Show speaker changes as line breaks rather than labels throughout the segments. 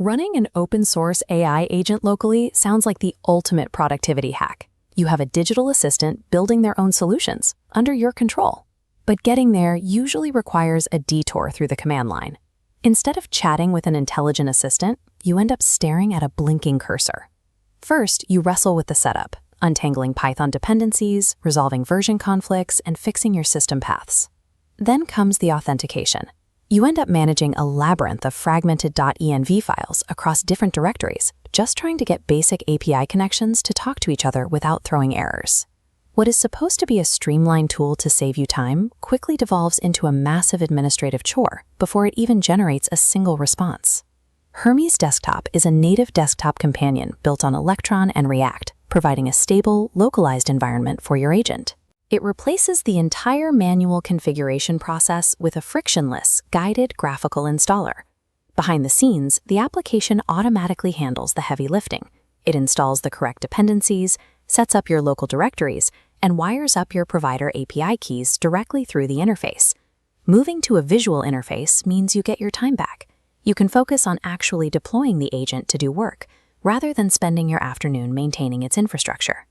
Running an open-source AI agent locally sounds like the ultimate productivity hack. You have a digital assistant building their own solutions under your control. But getting there usually requires a detour through the command line. Instead of chatting with an intelligent assistant, you end up staring at a blinking cursor. First, you wrestle with the setup, untangling Python dependencies, resolving version conflicts, and fixing your system paths. Then comes the authentication. You end up managing a labyrinth of fragmented .env files across different directories, just trying to get basic API connections to talk to each other without throwing errors. What is supposed to be a streamlined tool to save you time quickly devolves into a massive administrative chore before it even generates a single response. Hermes Desktop is a native desktop companion built on Electron and React, providing a stable, localized environment for your agent. It replaces the entire manual configuration process with a frictionless, guided graphical installer. Behind the scenes, the application automatically handles the heavy lifting. It installs the correct dependencies, sets up your local directories, and wires up your provider API keys directly through the interface. Moving to a visual interface means you get your time back. You can focus on actually deploying the agent to do work, rather than spending your afternoon maintaining its infrastructure.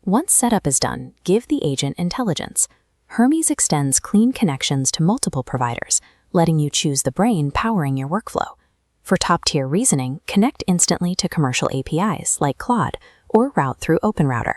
Once setup is done, give the agent intelligence. Hermes extends clean connections to multiple providers, letting you choose the brain powering your workflow. For top-tier reasoning, connect instantly to commercial APIs like Claude or route through OpenRouter.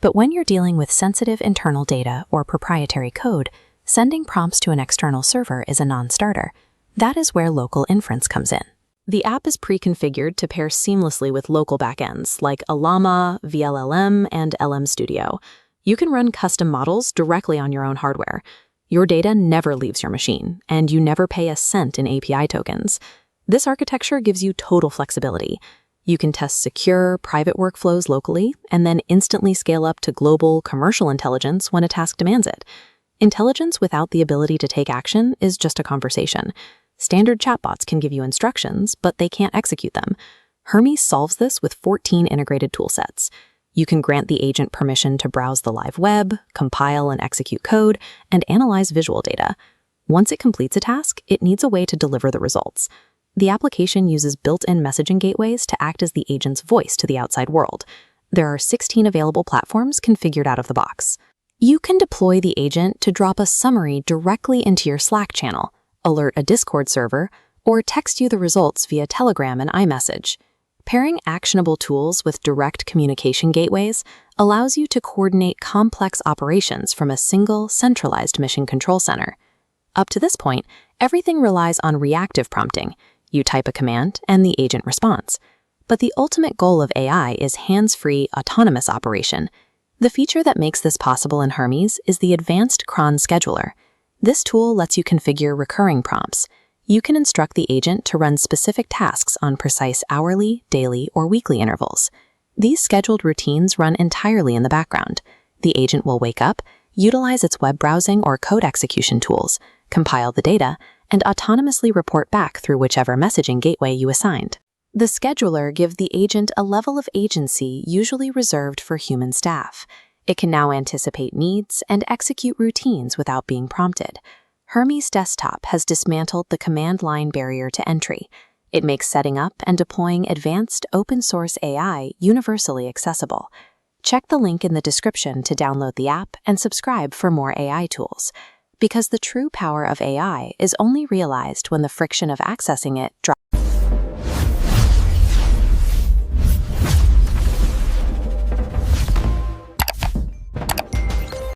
But when you're dealing with sensitive internal data or proprietary code, sending prompts to an external server is a non-starter. That is where local inference comes in. The app is pre-configured to pair seamlessly with local backends like Llama, VLLM, and LM Studio. You can run custom models directly on your own hardware. Your data never leaves your machine, and you never pay a cent in API tokens. This architecture gives you total flexibility. You can test secure, private workflows locally, and then instantly scale up to global, commercial intelligence when a task demands it. Intelligence without the ability to take action is just a conversation. Standard chatbots can give you instructions, but they can't execute them. Hermes solves this with 14 integrated toolsets. You can grant the agent permission to browse the live web, compile and execute code, and analyze visual data. Once it completes a task, it needs a way to deliver the results. The application uses built-in messaging gateways to act as the agent's voice to the outside world. There are 16 available platforms configured out of the box. You can deploy the agent to drop a summary directly into your Slack channel, alert a Discord server, or text you the results via Telegram and iMessage. Pairing actionable tools with direct communication gateways allows you to coordinate complex operations from a single, centralized mission control center. Up to this point, everything relies on reactive prompting. You type a command, and the agent responds. But the ultimate goal of AI is hands-free, autonomous operation. The feature that makes this possible in Hermes is the advanced Cron scheduler. This tool lets you configure recurring prompts. You can instruct the agent to run specific tasks on precise hourly, daily, or weekly intervals. These scheduled routines run entirely in the background. The agent will wake up, utilize its web browsing or code execution tools, compile the data, and autonomously report back through whichever messaging gateway you assigned. The scheduler gives the agent a level of agency usually reserved for human staff. It can now anticipate needs and execute routines without being prompted. Hermes Desktop has dismantled the command line barrier to entry. It makes setting up and deploying advanced open-source AI universally accessible. Check the link in the description to download the app and subscribe for more AI tools. Because the true power of AI is only realized when the friction of accessing it drops.